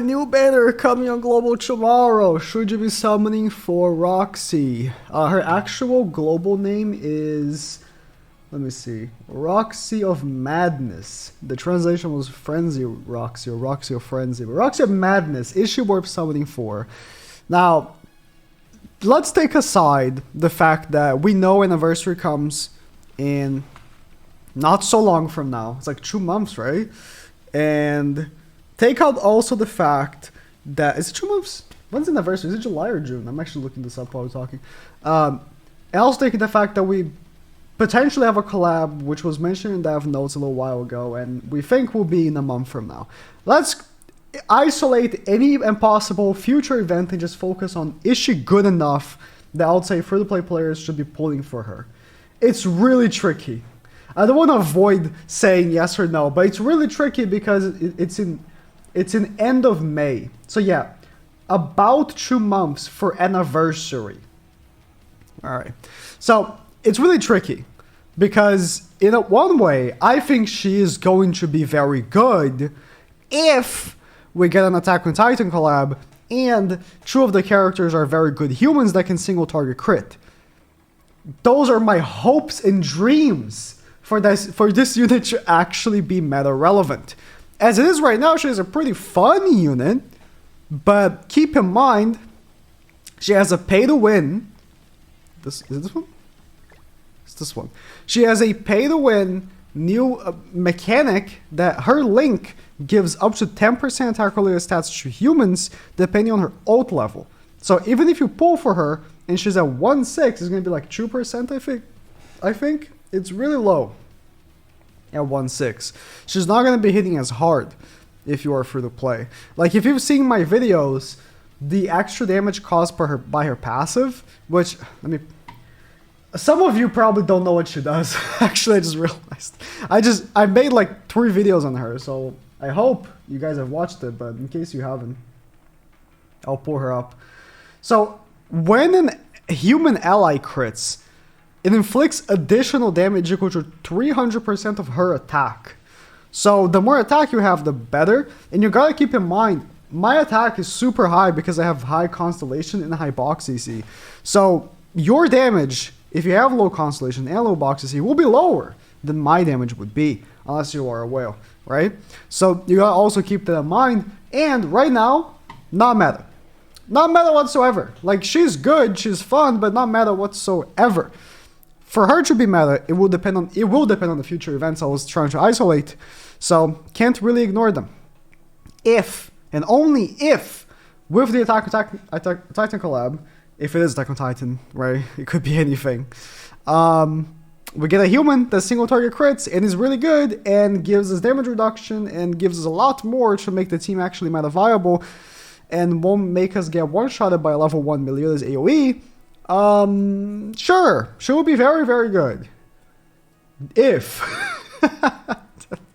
new banner coming on Global tomorrow. Should you be summoning for Roxy? Her actual global name is, let me see, Roxy of Madness. The translation was Frenzy Roxy or Roxy of Frenzy. But Roxy of Madness, is she worth summoning for? Now, let's take aside the fact that we know anniversary comes in not so long from now. It's like 2 months, right? And take out also the fact that, is it 2 months? When's the anniversary? Is it July or June? I'm actually looking this up while we're talking. And also taking the fact that we potentially have a collab, which was mentioned in Dev Notes a little while ago, and we think will be in a month from now. Let's isolate any impossible future event and just focus on, is she good enough that I would say free-to-play players should be pulling for her? It's really tricky. I don't want to avoid saying yes or no, but it's really tricky because it's in end of May. So yeah, about 2 months for anniversary. All right. So it's really tricky because in one way, I think she is going to be very good if we get an Attack on Titan collab and 2 of the characters are very good humans that can single target crit. Those are my hopes and dreams for this unit to actually be meta relevant. As it is right now, she is a pretty fun unit, but keep in mind, she has a pay to win. Is it this one? It's this one. She has a pay to win new mechanic that her link gives up to 10% attack related stats to humans depending on her ult level. So even if you pull for her and she's at 1.6, it's going to be like 2%, I think. It's really low at 1.6. She's not going to be hitting as hard if you are free to play. Like if you've seen my videos, the extra damage caused by her passive, which, some of you probably don't know what she does. Actually, I just realized. I made like 3 videos on her, so I hope you guys have watched it, but in case you haven't, I'll pull her up. So when a human ally crits, it inflicts additional damage equal to 300% of her attack. So the more attack you have, the better. And you gotta keep in mind, my attack is super high because I have high Constellation and high box CC. So your damage, if you have low Constellation and low box CC, will be lower than my damage would be, unless you are a whale, right? So you gotta also keep that in mind. And right now, not meta. Not meta whatsoever. Like, she's good, she's fun, but not meta whatsoever. For her to be meta, it will depend on the future events I was trying to isolate. So can't really ignore them. If and only if with the Attack on Titan collab, if it is Attack on Titan, right? It could be anything. We get a human that single target crits and is really good and gives us damage reduction and gives us a lot more to make the team actually meta viable and won't make us get one-shotted by a level 1 Meliodas AoE. Sure, she will be very, very good. If.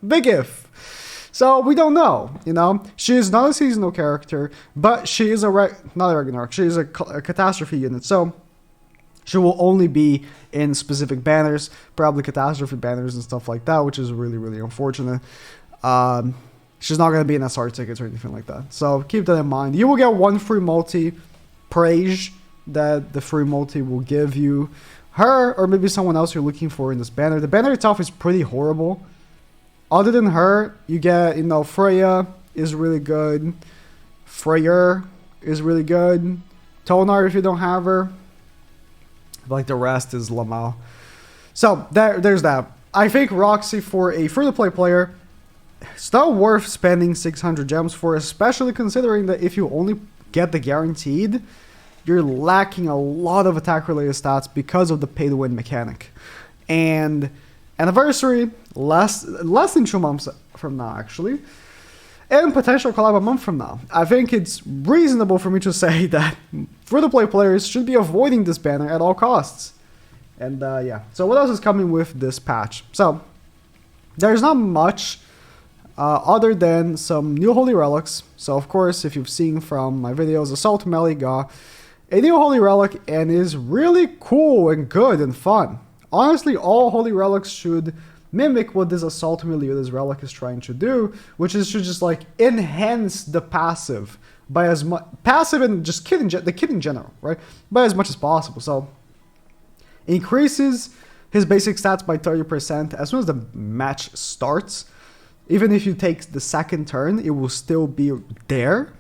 Big if. So we don't know, you know. She is not a seasonal character, but she is not a Ragnarok. She is a catastrophe unit. So she will only be in specific banners, probably catastrophe banners and stuff like that, which is really, really unfortunate. She's not going to be in SR tickets or anything like that. So keep that in mind. You will get 1 free multi praise that the free multi will give you. Her or maybe someone else you're looking for in this banner. The banner itself is pretty horrible. Other than her, you get, you know, Freya is really good. Freyr is really good. Tonar if you don't have her. Like the rest is Lamal. So there's that. I think Roxy for a free-to-play player, it's not worth spending 600 gems for, especially considering that if you only get the guaranteed, you're lacking a lot of attack-related stats because of the pay-to-win mechanic. And anniversary, less than 2 months from now, actually. And potential collab a month from now. I think it's reasonable for me to say that free-to-play players should be avoiding this banner at all costs. And yeah, so what else is coming with this patch? So, there's not much other than some new Holy Relics. So of course, if you've seen from my videos, Assault Melee got a new Holy Relic and is really cool and good and fun. Honestly, all Holy Relics should mimic what this assault melee with this relic is trying to do, which is to just like enhance the passive by as much passive and just the kit in general, right? By as much as possible. So increases his basic stats by 30% as soon as the match starts. Even if you take the second turn, it will still be there.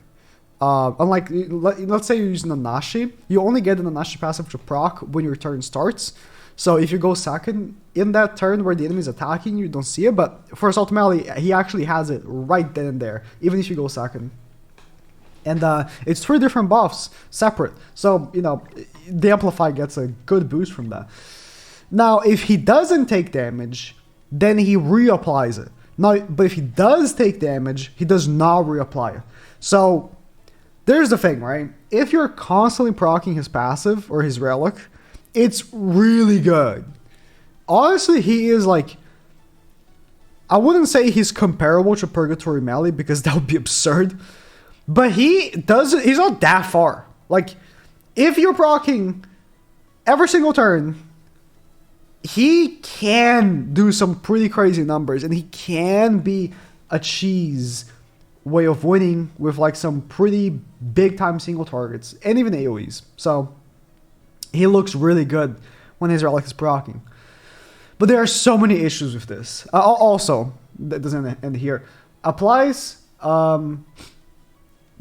Unlike, let's say you're using a Nanashi, you only get the Nanashi passive to proc when your turn starts. So if you go second in that turn where the enemy is attacking, you don't see it. But for Assault Melee, he actually has it right then and there, even if you go second. And it's 3 different buffs separate. So, you know, the Amplify gets a good boost from that. Now, if he doesn't take damage, then he reapplies it. Now, but if he does take damage, he does not reapply it. So there's the thing, right? If you're constantly proccing his passive or his relic, it's really good. Honestly, he is like, I wouldn't say he's comparable to Purgatory Melee because that would be absurd. But he's not that far. Like, if you're proccing every single turn, he can do some pretty crazy numbers, and he can be a cheese way of winning with like some pretty big time single targets and even AoEs. So he looks really good when his relic is proccing. But there are so many issues with this. Also, that doesn't end here. Applies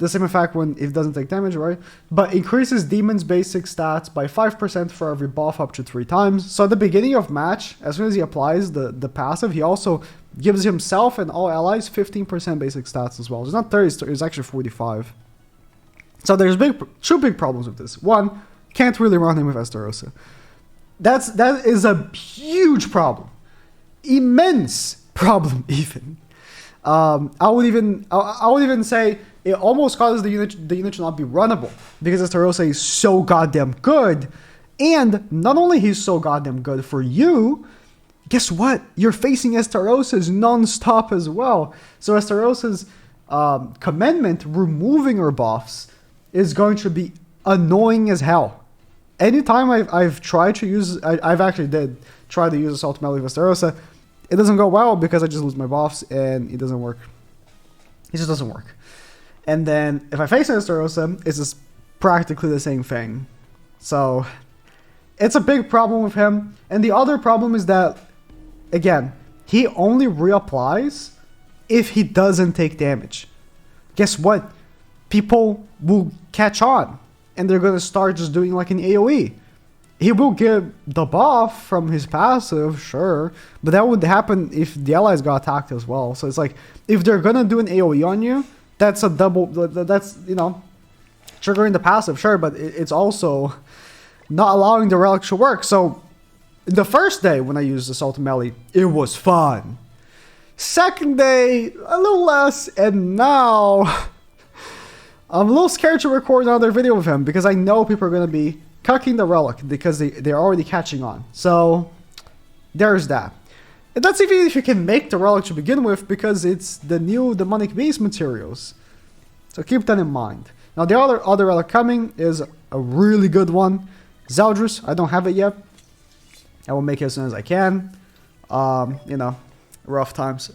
the same effect when it doesn't take damage, right? But increases Demon's basic stats by 5% for every buff up to 3 times. So at the beginning of match, as soon as he applies the passive, he also gives himself and all allies 15% basic stats as well. It's not 30, it's actually 45. So there's two big problems with this. One, can't really run him with Estarossa. That is a huge problem. Immense problem even. I would even say it almost causes the unit to not be runnable because Estarossa is so goddamn good. And not only he's so goddamn good for you, guess what? You're facing Estarossas non-stop as well. So Estarossa's commandment, removing her buffs, is going to be annoying as hell. Anytime I've tried to use, I've actually try to use Assault Melee with Estarossa, it doesn't go well because I just lose my buffs and it doesn't work. It just doesn't work. And then if I face Estarossa, it's just practically the same thing. So it's a big problem with him. And the other problem is that, again, he only reapplies if he doesn't take damage. Guess what? People will catch on and they're going to start just doing like an AoE. He will get the buff from his passive, sure, but that would happen if the allies got attacked as well. So it's like, if they're going to do an AoE on you, that's a double, that's, you know, triggering the passive, sure, but it's also not allowing the relic to work. So the first day when I used Assault Melee, it was fun. Second day, a little less, and now I'm a little scared to record another video with him because I know people are going to be cucking the relic because they're already catching on. So there's that. And that's even if you can make the relic to begin with because it's the new Demonic Beast materials. So keep that in mind. Now the other relic coming is a really good one. Zeldris, I don't have it yet. I will make it as soon as I can. You know, rough times.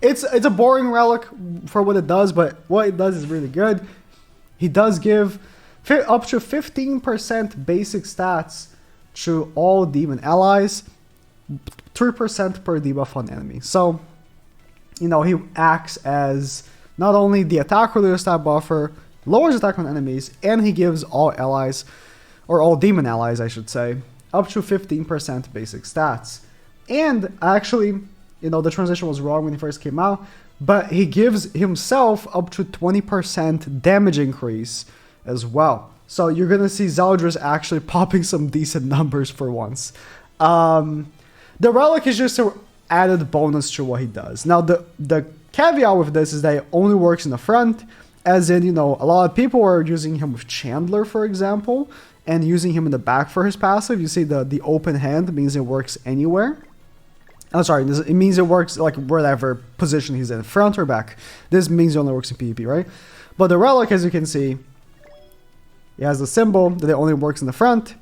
It's a boring relic for what it does, but what it does is really good. He does give up to 15% basic stats to all demon allies, 3% per debuff on enemy. So, you know, he acts as not only the attack related stat buffer, lowers attack on enemies, and he gives all allies, or all demon allies, I should say, up to 15% basic stats. And actually, you know, the translation was wrong when he first came out, but he gives himself up to 20% damage increase as well. So you're going to see Zeldris actually popping some decent numbers for once. The relic is just an added bonus to what he does. Now, the caveat with this is that it only works in the front, as in, you know, a lot of people are using him with Chandler, for example, and using him in the back for his passive. You see the open hand means it works anywhere. I'm sorry, it means it works like whatever position he's in, front or back. This means it only works in PvP, right? But the relic, as you can see, it has the symbol that it only works in the front,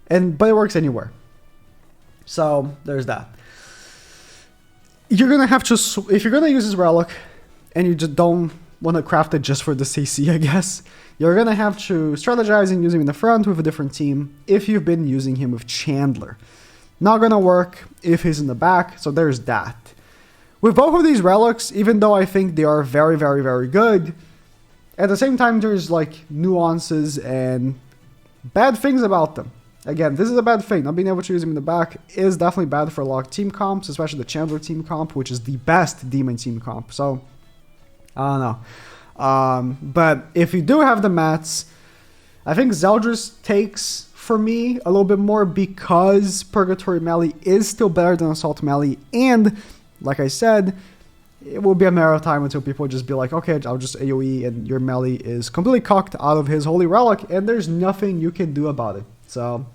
but it works anywhere. So there's that. you're gonna have to, if you're gonna use this relic, and you just don't want to craft it just for the CC, I guess, you're gonna have to strategize and use him in the front with a different team if you've been using him with Chandler. Not gonna work if he's in the back, so there's that. With both of these relics, even though I think they are very, very, very good, at the same time there's like nuances and bad things about them. Again, this is a bad thing. Not being able to use him in the back is definitely bad for a lot of team comps, especially the Chandler team comp, which is the best demon team comp. So, I don't know. But if you do have the mats, I think Zeldris takes, for me, a little bit more because Purgatory Melee is still better than Assault Melee. And, like I said, it will be a matter of time until people just be like, okay, I'll just AoE and your melee is completely cocked out of his Holy Relic and there's nothing you can do about it. So,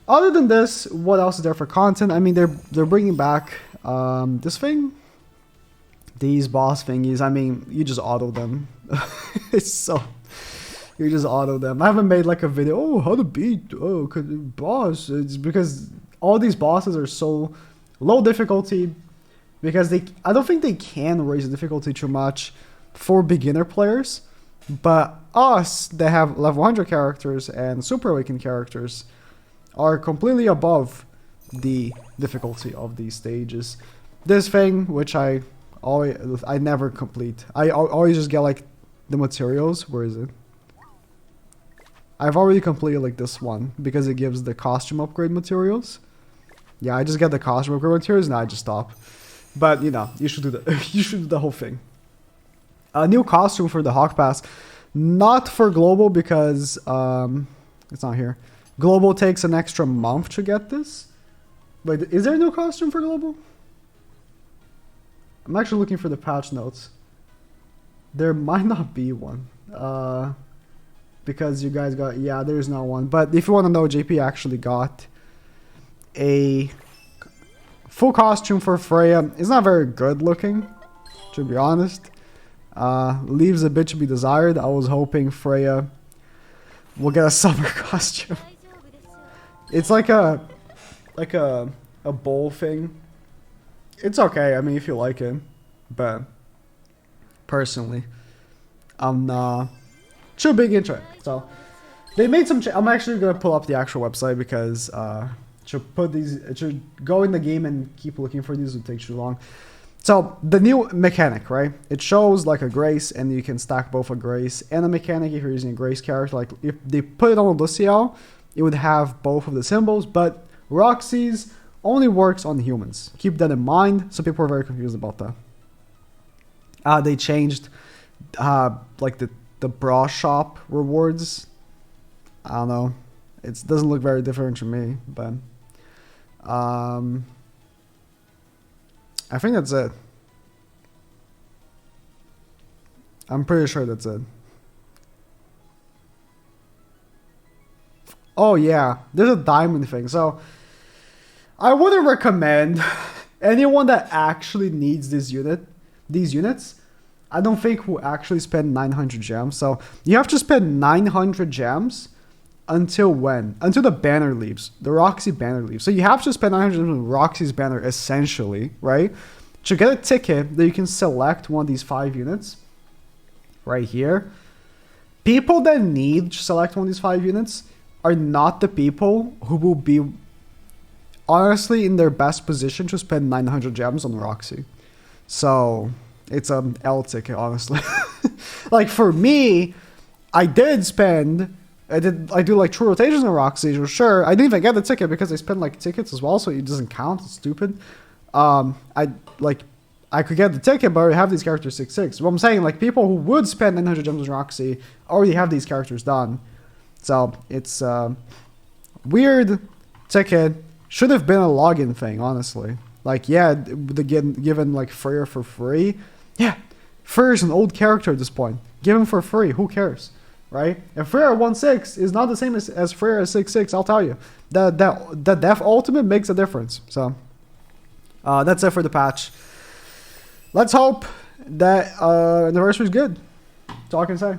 other than this, what else is there for content? I mean, they're bringing back this thing, these boss thingies. I mean, you just auto them. It's so, you just auto them. I haven't made like a video, oh, how to beat boss. It's because all these bosses are so low difficulty because I don't think they can raise the difficulty too much for beginner players. But us that have level 100 characters and Super Awakened characters are completely above the difficulty of these stages. This thing, which I never complete. I always just get like the materials. Where is it? I've already completed like this one because it gives the costume upgrade materials. Yeah, I just get the costume upgrade materials and I just stop. But you know, you should do the you should do the whole thing. A new costume for the Hawk Pass, not for Global because it's not here. Global takes an extra month to get this. But is there a new costume for Global? I'm actually looking for the patch notes. There might not be one. Because you guys got, yeah, there's no one. But if you want to know, JP actually got a full costume for Freya. It's not very good looking, to be honest. Leaves a bit to be desired. I was hoping Freya will get a summer costume. It's like a bowl thing. It's okay, I mean, if you like it. But personally, I'm not too big into it. So they made some I'm actually gonna pull up the actual website because to go in the game and keep looking for these would take too long. So the new mechanic, right? It shows like a Grace, and you can stack both a Grace and a mechanic if you're using a Grace character. Like if they put it on Luciel, it would have both of the symbols, but Roxy's only works on humans. Keep that in mind. Some people are very confused about that. They changed like the bra shop rewards. I don't know. It doesn't look very different to me, but I think that's it. I'm pretty sure that's it. Oh yeah, there's a diamond thing. So I wouldn't recommend anyone that actually needs these units. I don't think will actually spend 900 gems. So you have to spend 900 gems until when? Until the banner leaves. The Roxy banner leaves. So you have to spend 900 gems on Roxy's banner essentially, right? To get a ticket that you can select one of these 5 units right here. People that need to select one of these 5 units are not the people who will be honestly in their best position to spend 900 gems on Roxy. So it's an L ticket, honestly. Like for me, I do like true rotations on Roxy, for sure. I didn't even get the ticket because I spent like tickets as well, so it doesn't count. It's stupid. I could get the ticket, but I already have these characters 6/6. What I'm saying, like people who would spend 900 gems on Roxy already have these characters done. So it's weird ticket. Should have been a login thing, honestly. Like, yeah, given like Freya for free. Yeah, Freya's an old character at this point. Give him for free. Who cares, right? And Freya 1/6 is not the same as Freya 6/6. I'll tell you. The Death Ultimate makes a difference. So that's it for the patch. Let's hope that the anniversary is good. That's all I can say.